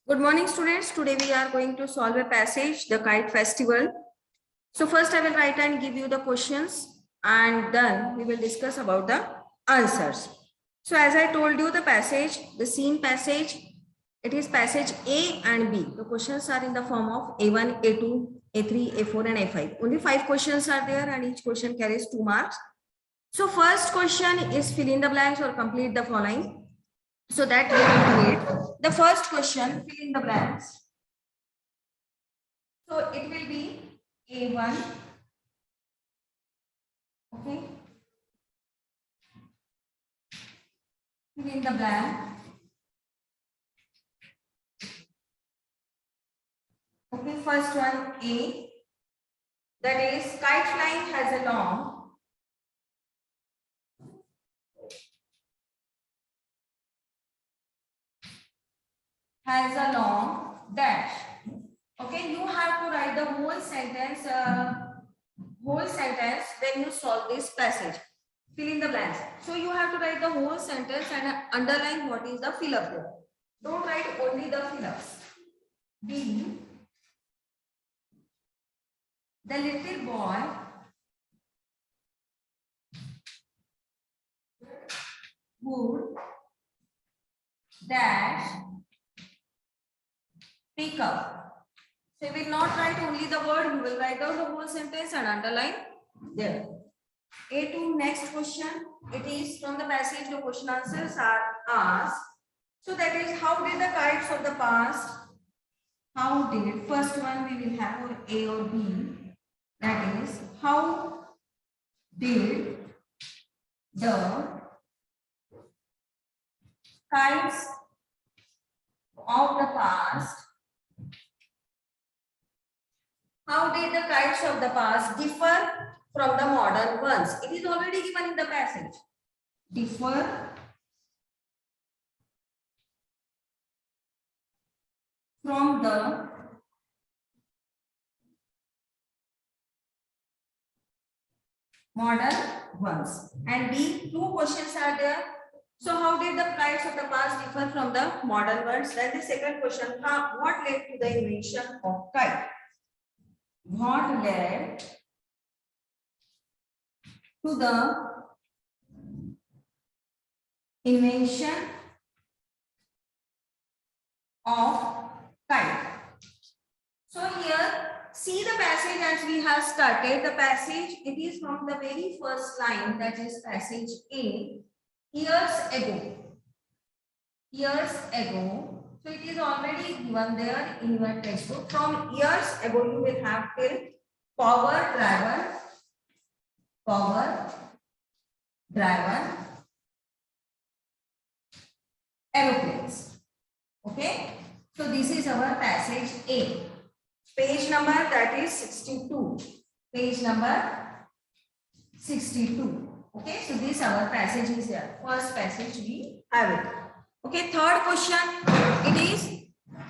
Good morning, students. Today we are going to solve a passage, the Kite Festival. So first I will write and give you the questions and then we will discuss about the answers. So as I told you the passage, the scene passage, it is passage A and B. The questions are in the form of A1, A2, A3, A4 and A5. Only 5 questions are there and each question carries 2 marks. So first question is fill in the blanks or complete the following. So that we will create. The first question, fill in the blanks. So it will be A1, okay, fill in the blank. Okay, first one A, that is kite flying has a long dash. Okay, you have to write the whole sentence when you solve this passage. Fill in the blanks. So you have to write the whole sentence and underline what is the fill up there. Don't write only the fill ups. B, the little boy would dash pick up. So you will not write only the word, you will write down the whole sentence and underline there. A2, next question. It is from the passage, the question answers are asked. So that is, how did the kites of the past, how did, first one we will have or A or B. That is, how did the kites of the past, how did the kites of the past differ from the modern ones? It is already given in the passage. Differ from the modern ones. And B, two questions are there. So how did the kites of the past differ from the modern ones? Then the second question, what led to the invention of kite? What led to the invention of kite? So here, see the passage as we have started the passage. It is from the very first line, that is passage A. Years ago. Years ago. So it is already given there in your textbook. From years ago, you will have till power driven aeroplanes. Okay. So this is our passage A. Page number, that is 62. Page number 62. Okay, so this our passage is there. First passage we have it. Okay, third question, it is,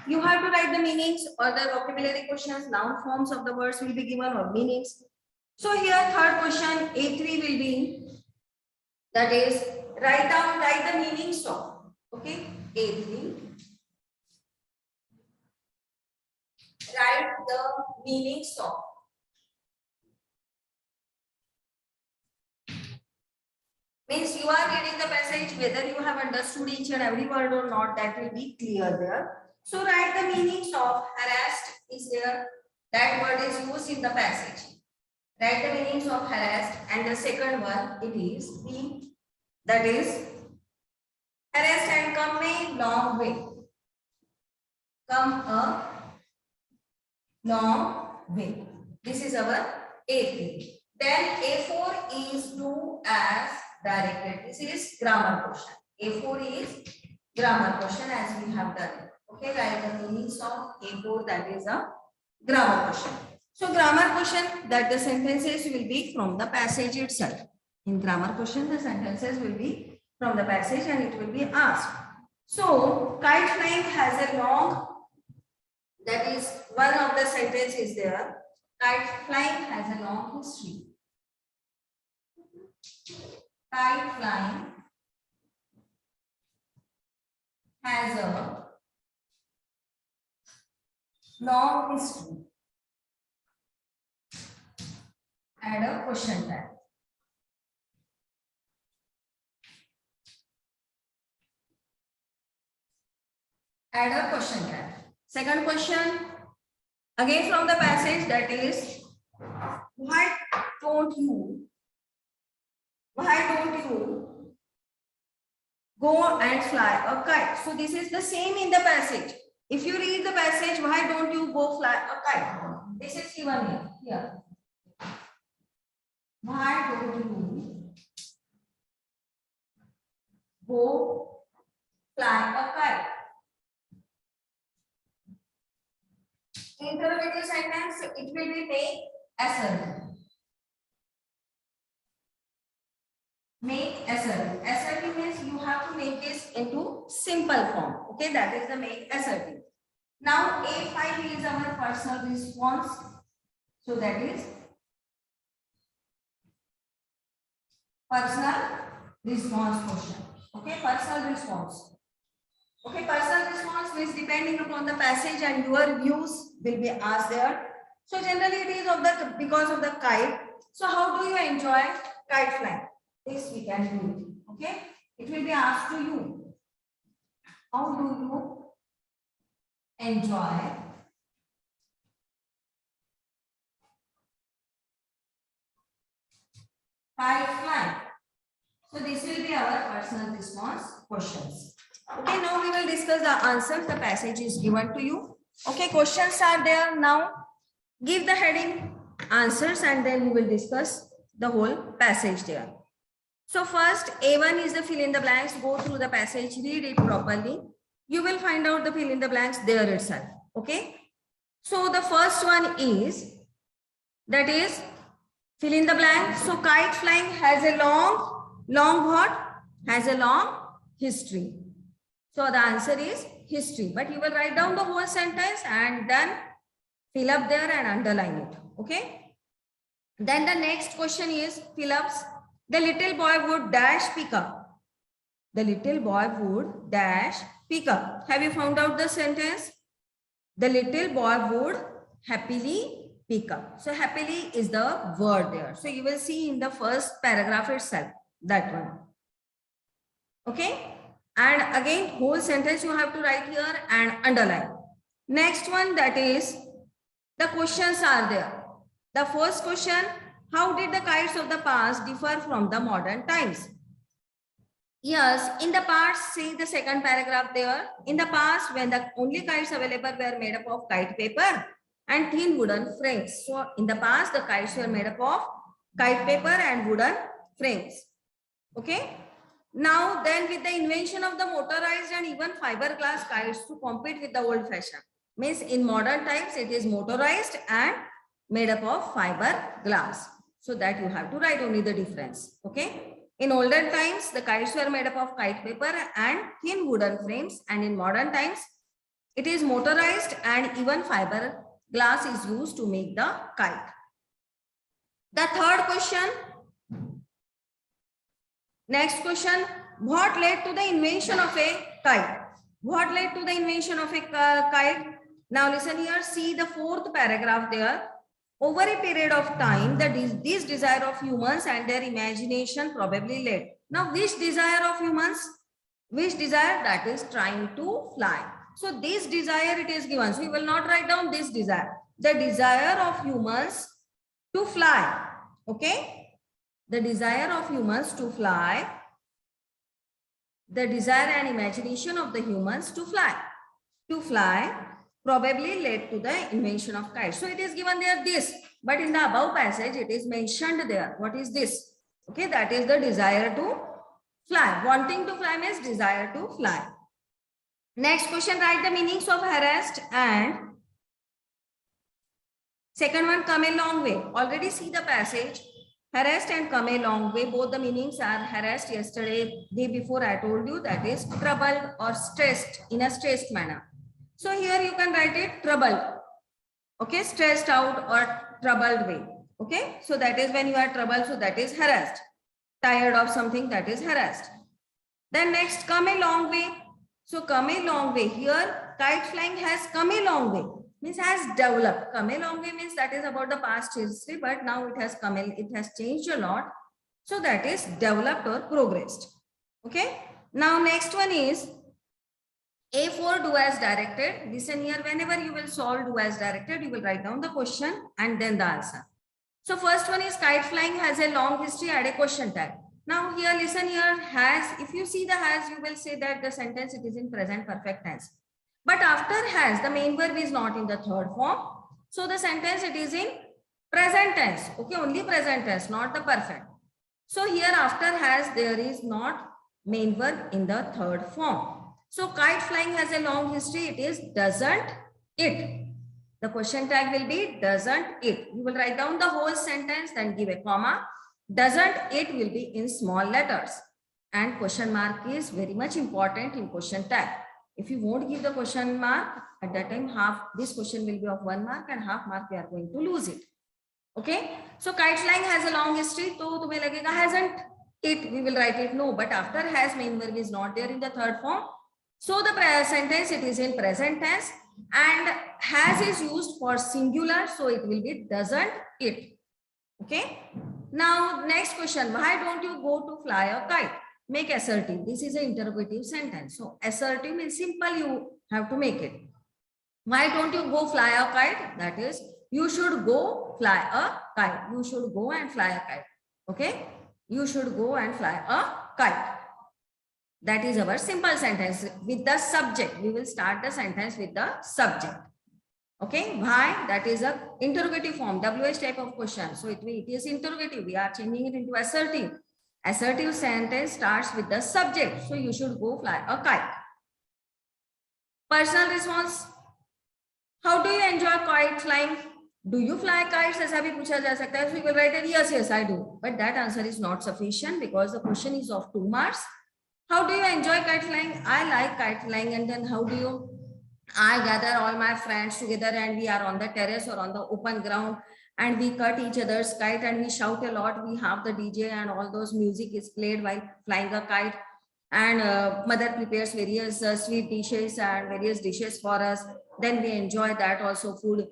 you have to write the meanings or the vocabulary questions, noun forms of the words will be given or meanings. So here third question, A3 will be, that is, write the meanings of, okay, A3. Write the meanings of. Means you are reading the passage, whether you have understood each and every word or not, that will be clear there. So write the meanings of. Harassed is there. That word is used in the passage. Write the meanings of harassed. And the second one, it is B. That is, harassed and come a long way. Come a long way. This is our A3. Then A4 is do as directed. This is grammar question. A4 is grammar question as we have done it. Okay, write the meanings of A4, that is a grammar question. So grammar question, that the sentences will be from the passage itself. In grammar question, the sentences will be from the passage and it will be asked. So kite flying has a long, that is one of the sentences there. Kite flying has a long history. Kite flying has a long history. Add a question tag. Add a question tag. Second question, again from the passage, that is, why don't you go and fly a kite? So this is the same in the passage. If you read the passage, why don't you go fly a kite? This is given here. Why don't you go fly a kite? Interrogative sentence, it will be make assertive. Make assertive. Assertive means you have to make this into simple form. Okay, that is the make assertive. Now A5 is our personal response. So that is personal response question. Okay, personal response. Okay, personal response means depending upon the passage and your views will be asked there. So generally it is of the because of the kite. So how do you enjoy kite flying? This we can do it. Okay, it will be asked to you. How do you enjoy kite flying? So this will be our personal response questions. Okay, now we will discuss the answers. The passage is given to you. Okay, questions are there. Now give the heading answers and then we will discuss the whole passage there. So first, A1 is the fill in the blanks. Go through the passage, read it properly. You will find out the fill in the blanks there itself. Okay. So the first one is, that is, fill in the blank. So kite flying has a long what? Has a long history. So the answer is history. But you will write down the whole sentence and then fill up there and underline it. Okay. Then the next question is fill ups. The little boy would dash pick up. The little boy would dash pick up. Have you found out the sentence? The little boy would happily pick up. So happily is the word there. So you will see in the first paragraph itself, that one. Okay. And again, whole sentence you have to write here and underline. Next one, that is, the questions are there. The first question, how did the kites of the past differ from the modern times? Yes, in the past, see the second paragraph there. In the past, when the only kites available were made up of kite paper and thin wooden frames. So in the past, the kites were made up of kite paper and wooden frames. Okay. Now then, with the invention of the motorized and even fiberglass kites to compete with the old fashion. Means in modern times, it is motorized and made up of fiberglass. So that you have to write only the difference. Okay. In olden times, the kites were made up of kite paper and thin wooden frames. And in modern times, it is motorized and even fiberglass is used to make the kite. The third question. Next question. What led to the invention of a kite? What led to the invention of a kite? Now listen here. See the fourth paragraph there. Over a period of time, this desire of humans and their imagination probably led. Now, which desire of humans? Which desire? That is trying to fly. So, this desire it is given. So, you will not write down this desire. The desire of humans to fly. Okay? The desire of humans to fly. The desire and imagination of the humans to fly. To fly probably led to the invention of kites. So it is given there this, but in the above passage it is mentioned there. What is this? Okay, that is the desire to fly. Wanting to fly means desire to fly. Next question, write the meanings of harassed and second one, come a long way. Already see the passage. Harassed and come a long way. Both the meanings are harassed. Yesterday, day before I told you that is troubled or stressed in a stressed manner. So here you can write it troubled. Okay, stressed out or troubled way. Okay, so that is when you are troubled. So that is harassed. Tired of something, that is harassed. Then next, come a long way. So come a long way. Here, kite flying has come a long way. means has developed. Come a long way means that is about the past history, but now it has come, it has changed a lot. So that is developed or progressed. Okay. Now next one is A4 do as directed. Listen here, whenever you will solve do as directed, you will write down the question and then the answer. So first one is kite flying has a long history, add a question tag. Now here, listen here, has, if you see the has, you will say that the sentence it is in present perfect tense. But after has, the main verb is not in the third form. So the sentence it is in present tense. Okay, only present tense, not the perfect. So here after has, there is not main verb in the third form. So kite flying has a long history. It is doesn't it. The question tag will be doesn't it. You will write down the whole sentence, then give a comma. Doesn't it will be in small letters. And question mark is very much important in question tag. If you won't give the question mark, at that time half this question will be of 1 mark and half mark we are going to lose it. Okay. So kite flying has a long history. So tumhe lagega hasn't it. We will write it no. But after has, main verb is not there in the third form. So the sentence it is in present tense and has is used for singular. So it will be doesn't it. Okay. Now next question. Why don't you go to fly a kite? Make assertive. This is an interrogative sentence. So assertive means simple. You have to make it. Why don't you go fly a kite? That is, you should go fly a kite. You should go and fly a kite. Okay. You should go and fly a kite. That is our simple sentence with the subject. We will start the sentence with the subject. Okay. Why? That is a interrogative form, WH type of question. So it is interrogative. We are changing it into assertive. Assertive sentence starts with the subject. So you should go fly a kite. Personal response. How do you enjoy kite flying? Do you fly kites? ऐसा भी पूछा जा सकता है. So you will write it, yes, yes, I do. But that answer is not sufficient because the question is of 2 marks. How do you enjoy kite flying? I like kite flying. And then how do you? I gather all my friends together and we are on the terrace or on the open ground and we cut each other's kite and we shout a lot. We have the DJ and all those music is played while flying a kite. And mother prepares various sweet dishes and various dishes for us. Then we enjoy that also food.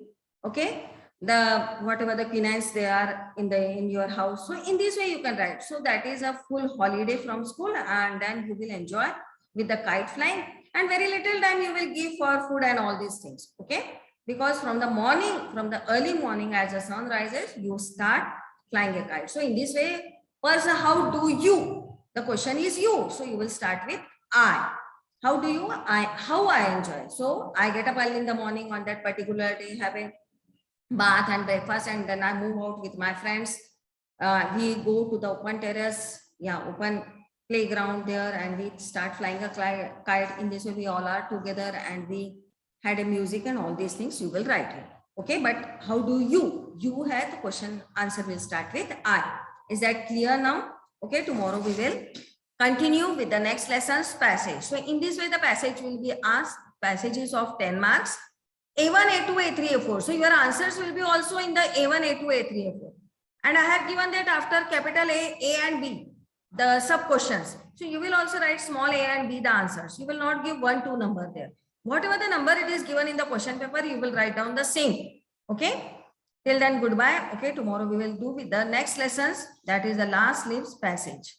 Okay. The whatever the quinines they are in your house. So in this way you can write. So that is a full holiday from school and then you will enjoy with the kite flying and very little time you will give for food and all these things. Okay. Because from the morning, from the early morning as the sun rises, you start flying a kite. So in this way, person, how do you? The question is you. So you will start with I. How do you? How I enjoy. So I get up early in the morning on that particular day, have a bath and breakfast, and then I move out with my friends. We go to the open terrace, open playground there, and we start flying a kite. In this way, we all are together and we had a music and all these things you will write it. Okay, but how do you? You have the question answer will start with I. Is that clear now? Okay, tomorrow we will continue with the next lesson's passage. So in this way, the passage will be asked, passages of 10 marks. A1, A2, A3, A4. So your answers will be also in the A1, A2, A3, A4. And I have given that after capital A and B, the sub questions. So you will also write small a and B, the answers. You will not give 1, 2 number there. Whatever the number it is given in the question paper, you will write down the same. Okay. Till then, goodbye. Okay. Tomorrow we will do with the next lessons. That is the last leaves passage.